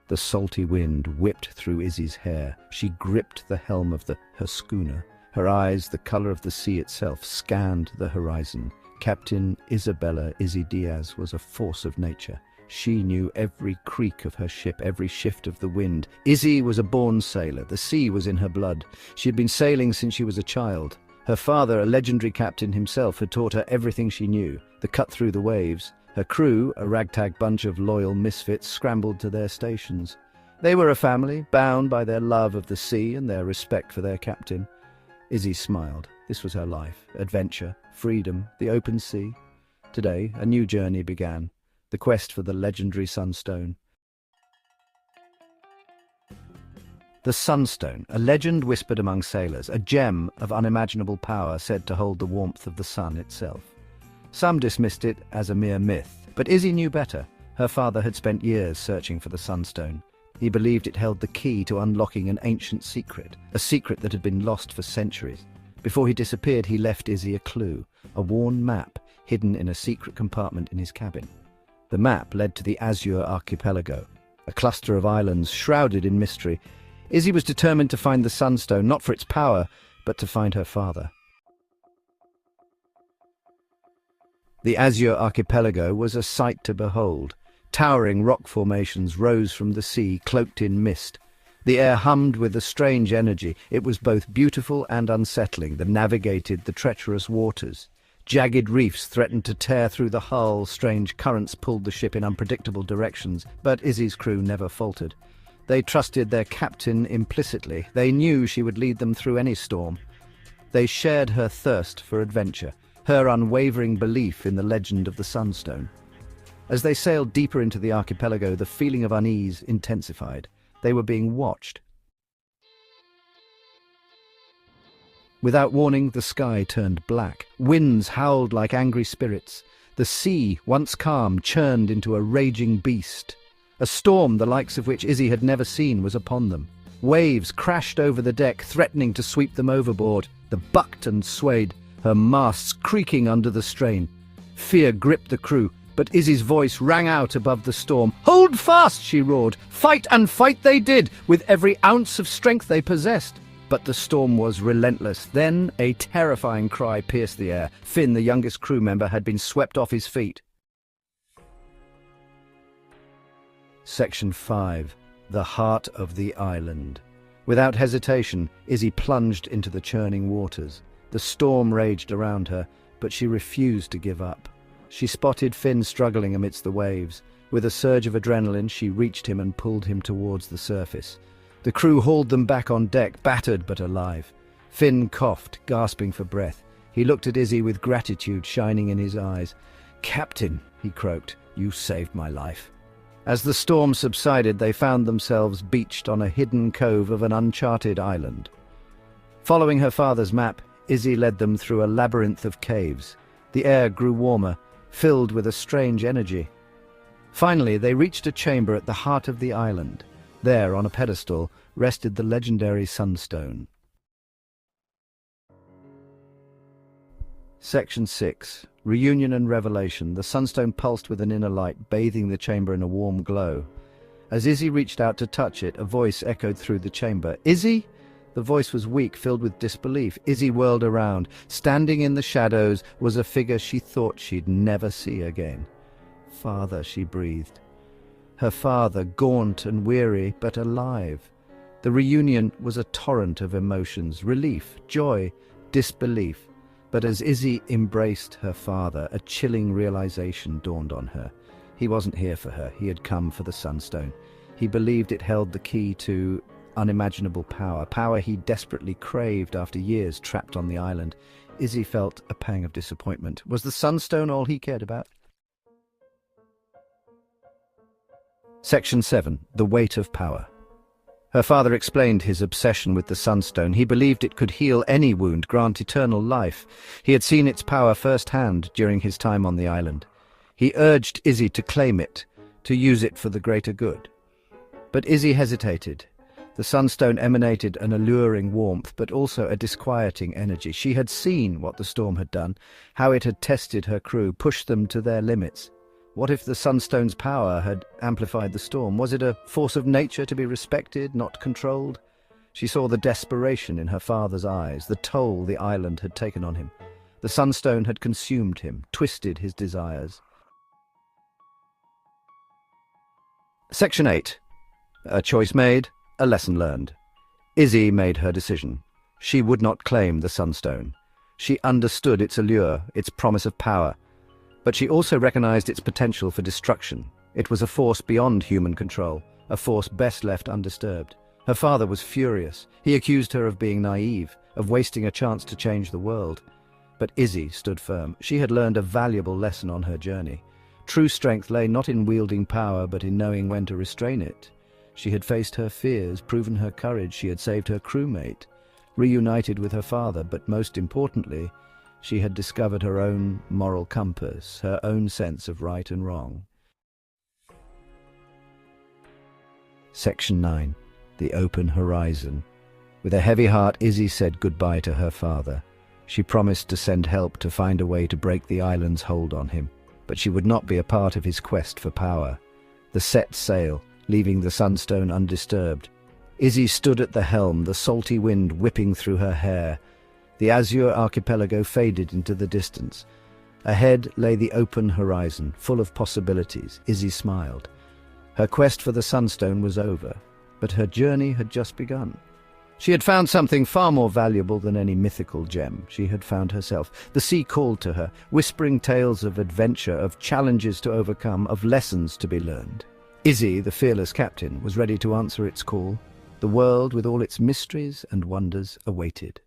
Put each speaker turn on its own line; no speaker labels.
The salty wind whipped through Izzy's hair. She gripped the helm of her schooner. Her eyes, the color of the sea itself, scanned the horizon. Captain Isabella "Izzy" Diaz was a force of nature. She knew every creak of her ship, every shift of the wind. Izzy was a born sailor. The sea was in her blood. She had been sailing since she was a child. Her father, a legendary captain himself, had taught her everything she knew. The cut through the waves. Her crew, a ragtag bunch of loyal misfits, scrambled to their stations. They were a family, bound by their love of the sea and their respect for their captain. Izzy smiled. This was her life. Adventure, freedom, the open sea. Today, a new journey began. The quest for the legendary Sunstone. The Sunstone, a legend whispered among sailors, a gem of unimaginable power said to hold the warmth of the sun itself. Some dismissed it as a mere myth, but Izzy knew better. Her father had spent years searching for the Sunstone. He believed it held the key to unlocking an ancient secret, a secret that had been lost for centuries. Before he disappeared, he left Izzy a clue, a worn map hidden in a secret compartment in his cabin. The map led to the Azure Archipelago, a cluster of islands shrouded in mystery. Izzy was determined to find the Sunstone, not for its power, but to find her father. The Azure Archipelago was a sight to behold. Towering rock formations rose from the sea, cloaked in mist. The air hummed with a strange energy. It was both beautiful and unsettling. They navigated the treacherous waters. Jagged reefs threatened to tear through the hull. Strange currents pulled the ship in unpredictable directions, but Izzy's crew never faltered. They trusted their captain implicitly. They knew she would lead them through any storm. They shared her thirst for adventure, her unwavering belief in the legend of the Sunstone. As they sailed deeper into the archipelago, the feeling of unease intensified. They were being watched. Without warning, the sky turned black. Winds howled like angry spirits. The sea, once calm, churned into a raging beast. A storm the likes of which Izzy had never seen was upon them. Waves crashed over the deck, threatening to sweep them overboard. The bucked and swayed, her masts creaking under the strain. Fear gripped the crew, but Izzy's voice rang out above the storm. "Hold fast!" she roared. Fight and fight they did, with every ounce of strength they possessed. But the storm was relentless. Then a terrifying cry pierced the air. Finn, the youngest crew member, had been swept off his feet. Section 5. The Heart of the Island. Without hesitation, Izzy plunged into the churning waters. The storm raged around her, but she refused to give up. She spotted Finn struggling amidst the waves. With a surge of adrenaline, she reached him and pulled him towards the surface. The crew hauled them back on deck, battered but alive. Finn coughed, gasping for breath. He looked at Izzy with gratitude shining in his eyes. "Captain," he croaked, "you saved my life." As the storm subsided, they found themselves beached on a hidden cove of an uncharted island. Following her father's map, Izzy led them through a labyrinth of caves. The air grew warmer, filled with a strange energy. Finally, they reached a chamber at the heart of the island. There, on a pedestal, rested the legendary Sunstone. Section 6. Reunion and Revelation. The Sunstone pulsed with an inner light, bathing the chamber in a warm glow. As Izzy reached out to touch it, a voice echoed through the chamber. "Izzy?" The voice was weak, filled with disbelief. Izzy whirled around. Standing in the shadows was a figure she thought she'd never see again. "Father," she breathed. Her father, gaunt and weary, but alive. The reunion was a torrent of emotions, relief, joy, disbelief. But as Izzy embraced her father, a chilling realization dawned on her. He wasn't here for her. He had come for the Sunstone. He believed it held the key to unimaginable power, power he desperately craved after years trapped on the island. Izzy felt a pang of disappointment. Was the Sunstone all he cared about? Section 7. The Weight of Power. Her father explained his obsession with the Sunstone. He believed it could heal any wound, grant eternal life. He had seen its power firsthand during his time on the island. He urged Izzy to claim it, to use it for the greater good. But Izzy hesitated. The Sunstone emanated an alluring warmth, but also a disquieting energy. She had seen what the storm had done, how it had tested her crew, pushed them to their limits. What if the Sunstone's power had amplified the storm? Was it a force of nature to be respected, not controlled? She saw the desperation in her father's eyes, the toll the island had taken on him. The Sunstone had consumed him, twisted his desires. Section 8. A choice made, a lesson learned. Izzy made her decision. She would not claim the Sunstone. She understood its allure, its promise of power. But she also recognized its potential for destruction. It was a force beyond human control, a force best left undisturbed. Her father was furious. He accused her of being naive, of wasting a chance to change the world. But Izzy stood firm. She had learned a valuable lesson on her journey. True strength lay not in wielding power, but in knowing when to restrain it. She had faced her fears, proven her courage, she had saved her crewmate, reunited with her father, but most importantly, she had discovered her own moral compass, her own sense of right and wrong. Section 9. The Open Horizon. With a heavy heart, Izzy said goodbye to her father. She promised to send help to find a way to break the island's hold on him, but she would not be a part of his quest for power. The set sail, leaving the Sunstone undisturbed. Izzy stood at the helm, the salty wind whipping through her hair. The azure archipelago faded into the distance. Ahead lay the open horizon, full of possibilities. Izzy smiled. Her quest for the Sunstone was over, but her journey had just begun. She had found something far more valuable than any mythical gem. She had found herself. The sea called to her, whispering tales of adventure, of challenges to overcome, of lessons to be learned. Izzy, the fearless captain, was ready to answer its call. The world, with all its mysteries and wonders, awaited.